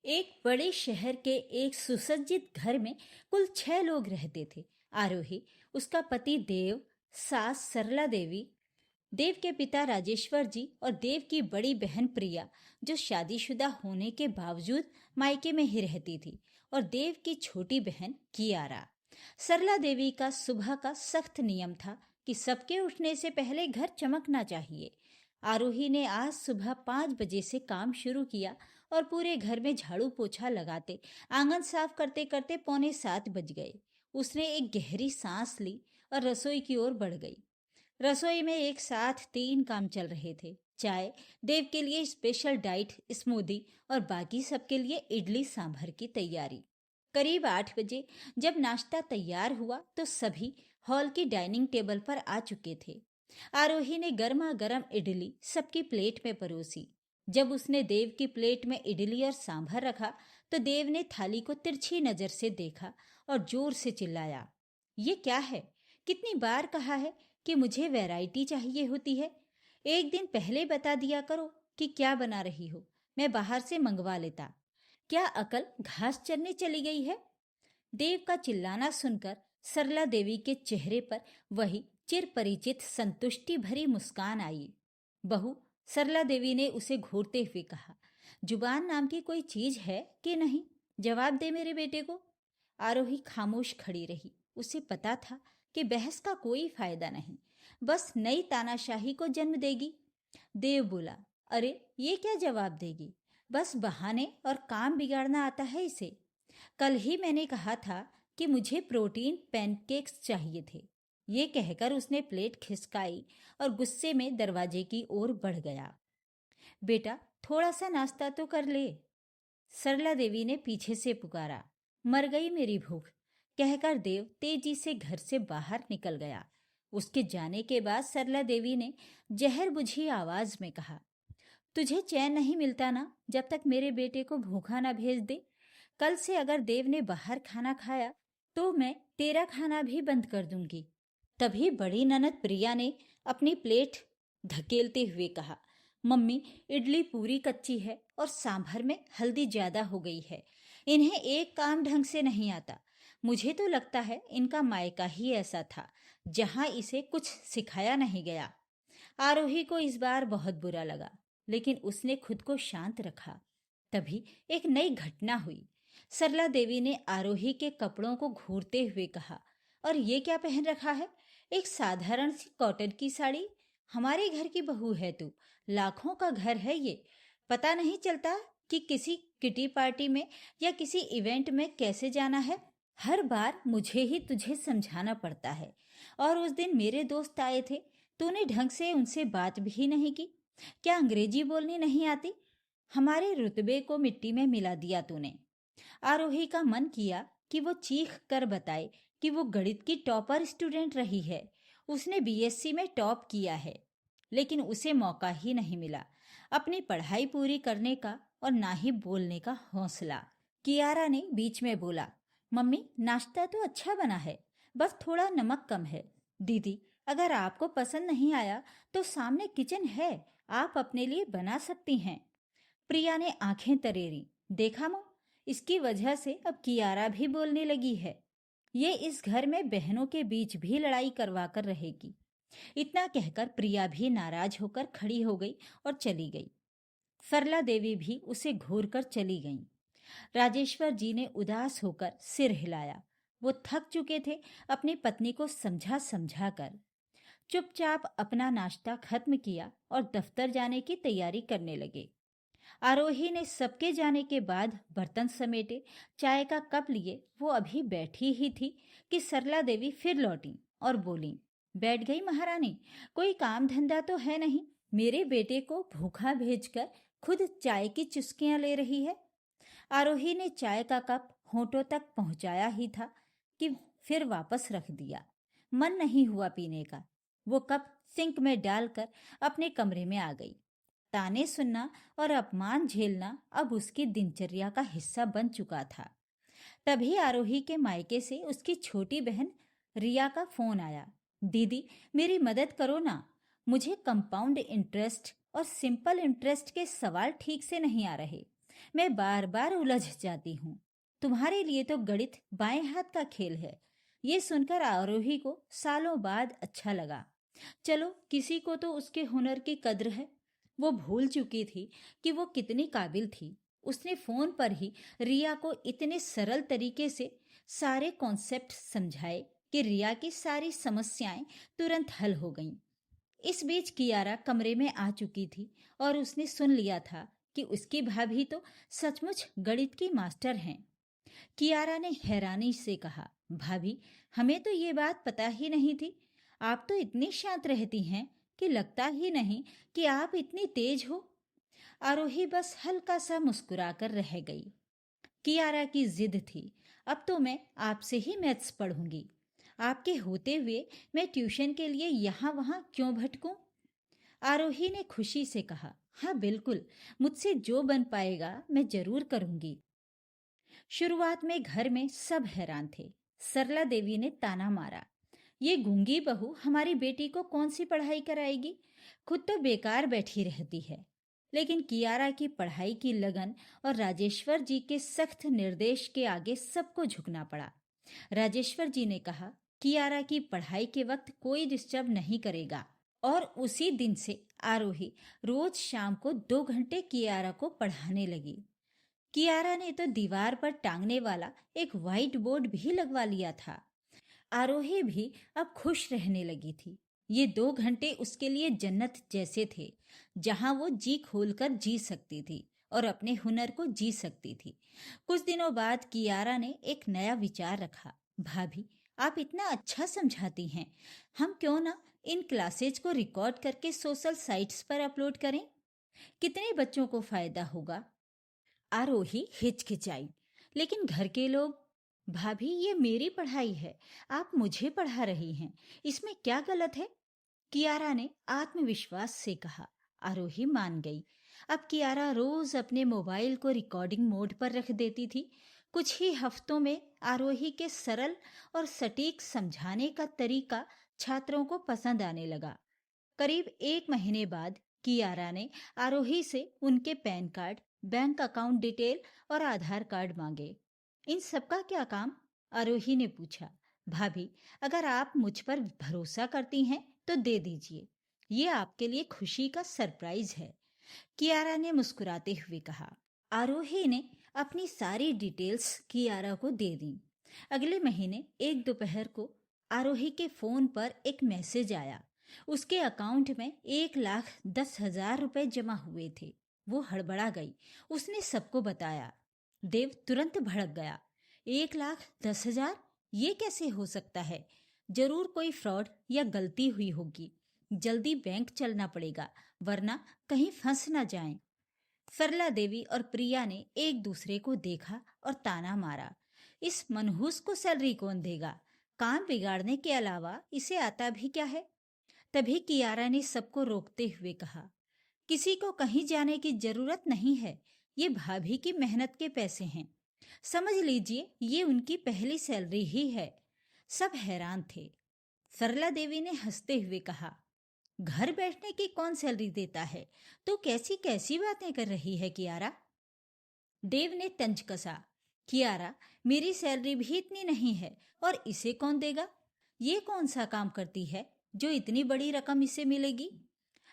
एक बड़े शहर के एक सुसज्जित घर में कुल 6 लोग रहते थे। आरोही, उसका पति देव, सास सरला देवी, देव के पिता राजेश्वर जी और देव की बड़ी बहन प्रिया, जो शादीशुदा होने के बावजूद मायके में ही रहती थी, और देव की छोटी बहन कियारा। सरला देवी का सुबह का सख्त नियम था कि सबके उठने से पहले घर चमकना चाहिए। आरोही ने आज सुबह 5 बजे से काम शुरू किया और पूरे घर में झाड़ू पोछा लगाते, आंगन साफ करते करते 6:45 बज गए। उसने एक गहरी सांस ली और रसोई की ओर बढ़ गई। रसोई में एक साथ 3 काम चल रहे थे। चाय, देव के लिए स्पेशल डाइट स्मूदी और बाकी सबके लिए इडली सांभर की तैयारी। करीब 8 बजे जब नाश्ता तैयार हुआ तो सभी हॉल की डाइनिंग टेबल पर आ चुके थे। आरोही ने गर्मा गर्म इडली सबकी प्लेट में परोसी। जब उसने देव की प्लेट में इडली और सांभर रखा तो देव ने थाली को तिरछी नजर से देखा और जोर से चिल्लाया, ये क्या है? कितनी बार कहा है कि मुझे वैरायटी चाहिए होती है। एक दिन पहले बता दिया करो कि क्या बना रही हो, मैं बाहर से मंगवा लेता। क्या अकल घास चरने चली गई है? देव का चिल्लाना सुनकर सरला देवी के चेहरे पर वही चिर परिचित संतुष्टि भरी मुस्कान आई। बहू, सरला देवी ने उसे घूरते हुए कहा, जुबान नाम की कोई चीज है कि नहीं? जवाब दे मेरे बेटे को। आरोही खामोश खड़ी रही। उसे पता था कि बहस का कोई फायदा नहीं, बस नई तानाशाही को जन्म देगी। देव बोला, अरे ये क्या जवाब देगी? बस बहाने और काम बिगाड़ना आता है इसे। कल ही मैंने कहा था कि मुझे प्रोटीन पैनकेक्स चाहिए थे। ये कहकर उसने प्लेट खिसकाई और गुस्से में दरवाजे की ओर बढ़ गया। बेटा, थोड़ा सा नाश्ता तो कर ले, सरला देवी ने पीछे से पुकारा। मर गई मेरी भूख, कहकर देव तेजी से घर से बाहर निकल गया। उसके जाने के बाद सरला देवी ने जहर बुझी आवाज में कहा, तुझे चैन नहीं मिलता ना जब तक मेरे बेटे को भूखा ना भेज दे। कल से अगर देव ने बाहर खाना खाया तो मैं तेरा खाना भी बंद कर दूंगी। तभी बड़ी ननद प्रिया ने अपनी प्लेट धकेलते हुए कहा, मम्मी, इडली पूरी कच्ची है और सांभर में हल्दी ज्यादा हो गई है। इन्हें एक काम ढंग से नहीं आता। मुझे तो लगता है इनका मायका ही ऐसा था जहां इसे कुछ सिखाया नहीं गया। आरोही को इस बार बहुत बुरा लगा, लेकिन उसने खुद को शांत रखा। तभी एक नई घटना हुई। सरला देवी ने आरोही के कपड़ों को घूरते हुए कहा, और ये क्या पहन रखा है? एक साधारण सी कॉटन की साड़ी। हमारे घर की बहू है तू, लाखों का घर है ये। पता नहीं चलता कि किसी किटी पार्टी में या किसी इवेंट में कैसे जाना है। हर बार मुझे ही तुझे समझाना पड़ता है। और उस दिन मेरे दोस्त आए थे, तूने ढंग से उनसे बात भी नहीं की। क्या अंग्रेजी बोलनी नहीं आती? हमारे रुतबे को मिट्टी में मिला दिया तूने। आरोही का मन किया कि वो चीख कर बताए कि वो गणित की टॉपर स्टूडेंट रही है। उसने बीएससी में टॉप किया है, लेकिन उसे मौका ही नहीं मिला अपनी पढ़ाई पूरी करने का और ना ही बोलने का हौसला। कियारा ने बीच में बोला, मम्मी, नाश्ता तो अच्छा बना है, बस थोड़ा नमक कम है। दीदी, अगर आपको पसंद नहीं आया तो सामने किचन है, आप अपने लिए बना सकती हैं। प्रिया ने आंखें तरेरी। देखा मो, इसकी वजह से अब कियारा भी बोलने लगी है। ये इस घर में बहनों के बीच भी लड़ाई करवा कर रहेगी। इतना कहकर प्रिया भी नाराज होकर खड़ी हो गई और चली गई। सरला देवी भी उसे घूर कर चली गईं। राजेश्वर जी ने उदास होकर सिर हिलाया। वो थक चुके थे अपनी पत्नी को समझा समझा कर। चुपचाप अपना नाश्ता खत्म किया और दफ्तर जाने की तैयारी करने लगे। आरोही ने सबके जाने के बाद बर्तन समेटे, चाय का कप लिए वो अभी बैठी ही थी कि सरला देवी फिर लौटी और बोली, बैठ गई महारानी? कोई काम धंधा तो है नहीं? मेरे बेटे को भूखा भेजकर खुद चाय की चुस्कियां ले रही है। आरोही ने चाय का कप होठों तक पहुंचाया ही था कि फिर वापस रख दिया। मन नहीं हुआ पीने का। वो कप सिंक में डालकर अपने कमरे में आ गई। ताने सुनना और अपमान झेलना अब उसकी दिनचर्या का हिस्सा बन चुका था। तभी आरोही के मायके से उसकी छोटी बहन रिया का फोन आया। दीदी, मेरी मदद करो ना, मुझे कंपाउंड इंटरेस्ट और सिंपल इंटरेस्ट के सवाल ठीक से नहीं आ रहे। मैं बार बार उलझ जाती हूँ। तुम्हारे लिए तो गणित बाएं हाथ का खेल है। ये सुनकर आरोही को सालों बाद अच्छा लगा। चलो, किसी को तो उसके हुनर की कद्र है। वो भूल चुकी थी कि वो कितनी काबिल थी। उसने फोन पर ही रिया को इतने सरल तरीके से सारे कॉन्सेप्ट समझाए कि रिया की सारी समस्याएं तुरंत हल हो गईं। इस बीच कियारा कमरे में आ चुकी थी और उसने सुन लिया था कि उसकी भाभी तो सचमुच गणित की मास्टर हैं। कियारा ने हैरानी से कहा, भाभी, हमें तो ये बात पता ही नहीं थी। आप तो इतनी शांत रहती हैं कि लगता ही नहीं कि आप इतनी तेज हो। आरोही बस हल्का सा मुस्कुराकर रह गई। कियारा की जिद थी, अब तो मैं आपसे ही मैथ्स पढ़ूंगी। आपके होते हुए मैं ट्यूशन के लिए यहाँ वहाँ क्यों भटकूं? आरोही ने खुशी से कहा, हाँ बिल्कुल, मुझसे जो बन पाएगा मैं जरूर करूंगी। शुरुआत में घर में सब हैरान थे। सरला देवी ने ताना मारा, ये गूंगी बहू हमारी बेटी को कौन सी पढ़ाई कराएगी, खुद तो बेकार बैठी रहती है। लेकिन कियारा की पढ़ाई की लगन और राजेश्वर जी के सख्त निर्देश के आगे सबको झुकना पड़ा। राजेश्वर जी ने कहा, कियारा की पढ़ाई के वक्त कोई डिस्टर्ब नहीं करेगा। और उसी दिन से आरोही रोज शाम को 2 घंटे कियारा को पढ़ाने लगी। कियारा ने तो दीवार पर टांगने वाला एक व्हाइट बोर्ड भी लगवा लिया था। आरोही भी अब खुश रहने लगी थी। ये 2 घंटे उसके लिए जन्नत जैसे थे, जहां वो जी खोलकर जी सकती थी और अपने हुनर को जी सकती थी। कुछ दिनों बाद कियारा ने एक नया विचार रखा, भाभी, आप इतना अच्छा समझाती हैं, हम क्यों ना इन क्लासेज को रिकॉर्ड करके सोशल साइट्स पर अपलोड करें? कितने बच्चों को फायदा होगा? आरोही हिचकिचाई, लेकिन घर के लोग, भाभी ये मेरी पढ़ाई है, आप मुझे पढ़ा रही हैं, इसमें क्या गलत है? कियारा ने आत्मविश्वास से कहा। आरोही मान गई। अब कियारा रोज अपने मोबाइल को रिकॉर्डिंग मोड पर रख देती थी। कुछ ही हफ्तों में आरोही के सरल और सटीक समझाने का तरीका छात्रों को पसंद आने लगा। करीब 1 महीने बाद कियारा ने आरोही से उनके pan card, bank account detail और आधार कार्ड मांगे। इन सबका क्या काम? आरोही ने पूछा। भाभी, अगर आप मुझ पर भरोसा करती हैं तो दे दीजिए, ये आपके लिए खुशी का सरप्राइज है, कियारा ने मुस्कुराते हुए कहा। आरोही ने अपनी सारी डिटेल्स कियारा को दे दी। अगले महीने एक दोपहर को आरोही के फोन पर एक मैसेज आया। उसके अकाउंट में 1,10,000 रुपए जमा हुए थे। वो हड़बड़ा गई। उसने सबको बताया। देव तुरंत भड़क गया। 1,10,000? ये कैसे हो सकता है? जरूर कोई फ्रॉड या गलती हुई होगी। जल्दी बैंक चलना पड़ेगा, वरना कहीं फंस ना जाएं। सरला देवी और प्रिया ने एक दूसरे को देखा और ताना मारा, इस मनहूस को सैलरी कौन देगा? काम बिगाड़ने के अलावा इसे आता भी क्या है? तभी कियारा ने सबको रोकते हुए कहा, किसी को कहीं जाने की जरूरत नहीं है, ये भाभी की मेहनत के पैसे हैं। समझ लीजिए ये उनकी पहली सैलरी ही है। सब हैरान थे। सरला देवी ने हंसते हुए कहा, घर बैठने की कौन सैलरी देता है? तो कैसी कैसी बातें कर रही है कियारा? देव ने तंज कसा, कियारा, मेरी सैलरी भी इतनी नहीं है और इसे कौन देगा? ये कौन सा काम करती है जो इतनी बड़ी रकम इसे मिलेगी?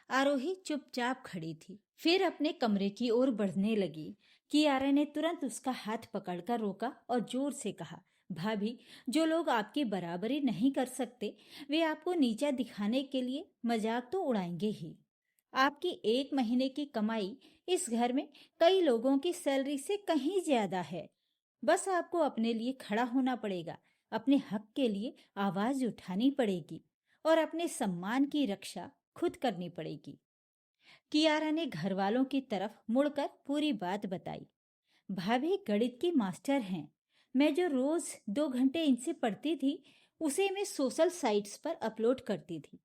आरोही चुपचाप खड़ी थी, फिर अपने कमरे की ओर बढ़ने लगी। कियारा ने तुरंत उसका हाथ पकड़कर रोका और जोर से कहा, भाभी, जो लोग आपकी बराबरी नहीं कर सकते वे आपको नीचा दिखाने के लिए मजाक तो उड़ाएंगे ही। आपकी 1 महीने की कमाई इस घर में कई लोगों की सैलरी से कहीं ज्यादा है। बस आपको अपने लिए खड़ा होना पड़ेगा, अपने हक के लिए आवाज उठानी पड़ेगी और अपने सम्मान की रक्षा खुद करनी पड़ेगी। कियारा ने घर वालों की तरफ मुड़कर पूरी बात बताई। भाभी गणित की मास्टर हैं। मैं जो रोज 2 घंटे इनसे पढ़ती थी उसे मैं सोशल साइट्स पर अपलोड करती थी।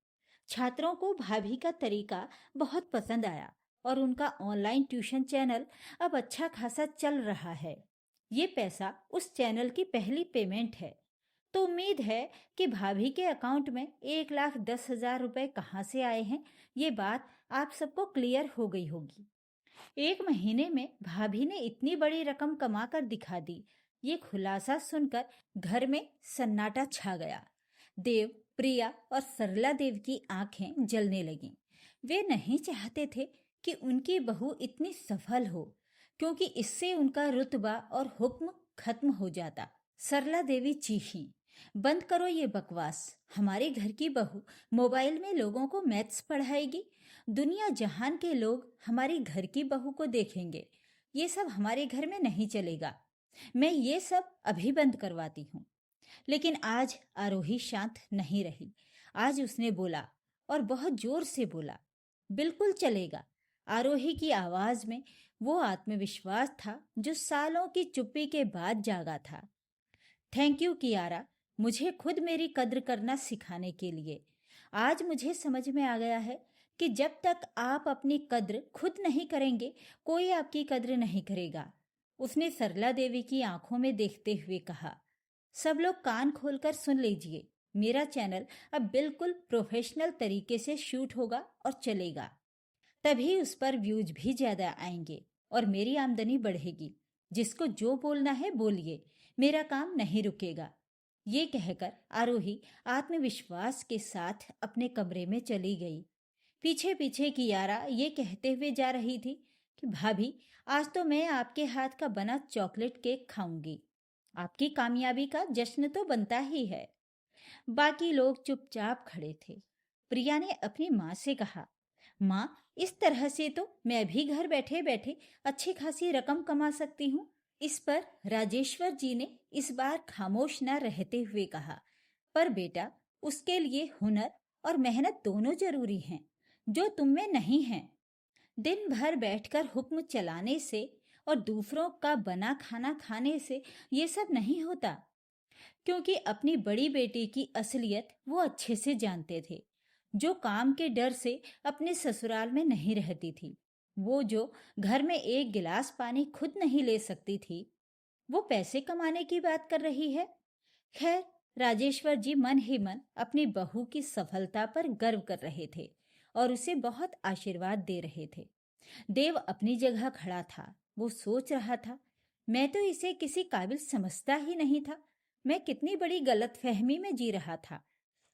छात्रों को भाभी का तरीका बहुत पसंद आया और उनका ऑनलाइन ट्यूशन चैनल अब अच्छा खासा चल रहा है। ये पैसा उस चैनल की पहली पेमेंट है। तो उम्मीद है कि भाभी के अकाउंट में 1,10,000 रुपए कहाँ से आए हैं, ये बात आप सबको क्लियर हो गई होगी। एक महीने में भाभी ने इतनी बड़ी रकम कमाकर दिखा दी। ये खुलासा सुनकर घर में सन्नाटा छा गया। देव, प्रिया और सरला देव की आंखें जलने लगीं। वे नहीं चाहते थे कि उनकी बहू इतनी सफल हो, क्योंकि इससे उनका रुतबा और हुक्म खत्म हो जाता। सरला देवी चीखीं, बंद करो ये बकवास। हमारे घर की बहू मोबाइल में लोगों को मैथ्स पढ़ाएगी। दुनिया जहान के लोग हमारी घर की बहू को देखेंगे। ये सब हमारे घर में नहीं चलेगा। मैं ये सब अभी बंद करवाती हूँ। लेकिन आज आरोही शांत नहीं रही। आज उसने बोला, और बहुत जोर से बोला, बिल्कुल चलेगा। आरोही की आवाज में वो आत्मविश्वास था जो सालों की चुप्पी के बाद जागा था। थैंक यू कियारा, मुझे खुद मेरी कद्र करना सिखाने के लिए। आज मुझे समझ में आ गया है कि जब तक आप अपनी कद्र खुद नहीं करेंगे, कोई आपकी कद्र नहीं करेगा। उसने सरला देवी की आंखों में देखते हुए कहा, सब लोग कान खोलकर सुन लीजिए। मेरा चैनल अब बिल्कुल प्रोफेशनल तरीके से शूट होगा और चलेगा। तभी उस पर व्यूज भी ज्यादा आएंगे और मेरी आमदनी बढ़ेगी। जिसको जो बोलना है बोलिए, मेरा काम नहीं रुकेगा। ये कहकर आरोही आत्मविश्वास के साथ अपने कमरे में चली गई। पीछे पीछे कियारा ये कहते हुए जा रही थी कि भाभी, आज तो मैं आपके हाथ का बना चॉकलेट केक खाऊंगी। आपकी कामयाबी का जश्न तो बनता ही है। बाकी लोग चुपचाप खड़े थे। प्रिया ने अपनी माँ से कहा, माँ, इस तरह से तो मैं भी घर बैठे बैठे अच्छी खासी रकम कमा सकती हूँ। इस पर राजेश्वर जी ने इस बार खामोश न रहते हुए कहा, पर बेटा, उसके लिए हुनर और मेहनत दोनों जरूरी हैं, जो तुम में नहीं है। दिन भर बैठकर हुक्म चलाने से और दूसरों का बना खाना खाने से ये सब नहीं होता। क्योंकि अपनी बड़ी बेटी की असलियत वो अच्छे से जानते थे, जो काम के डर से अपने ससुराल में नहीं रहती थी। वो जो घर में एक गिलास पानी खुद नहीं ले सकती थी, वो पैसे कमाने की बात कर रही है। खैर, राजेश्वर जी मन ही मन अपनी बहू की सफलता पर गर्व कर रहे थे और उसे बहुत आशीर्वाद दे रहे थे। देव अपनी जगह खड़ा था। वो सोच रहा था, मैं तो इसे किसी काबिल समझता ही नहीं था। मैं कितनी बड़ी गलतफहमी में जी रहा था।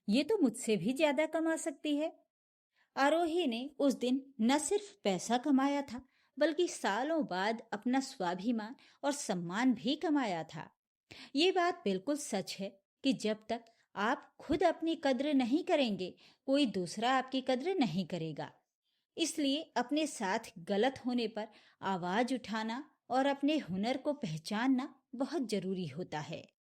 ये तो मुझसे भी ज्यादा कमा सकती है। आरोही ने उस दिन न सिर्फ पैसा कमाया था, बल्कि सालों बाद अपना स्वाभिमान और सम्मान भी कमाया था। ये बात बिल्कुल सच है कि जब तक आप खुद अपनी कद्र नहीं करेंगे, कोई दूसरा आपकी कद्र नहीं करेगा। इसलिए अपने साथ गलत होने पर आवाज उठाना और अपने हुनर को पहचानना बहुत जरूरी होता है।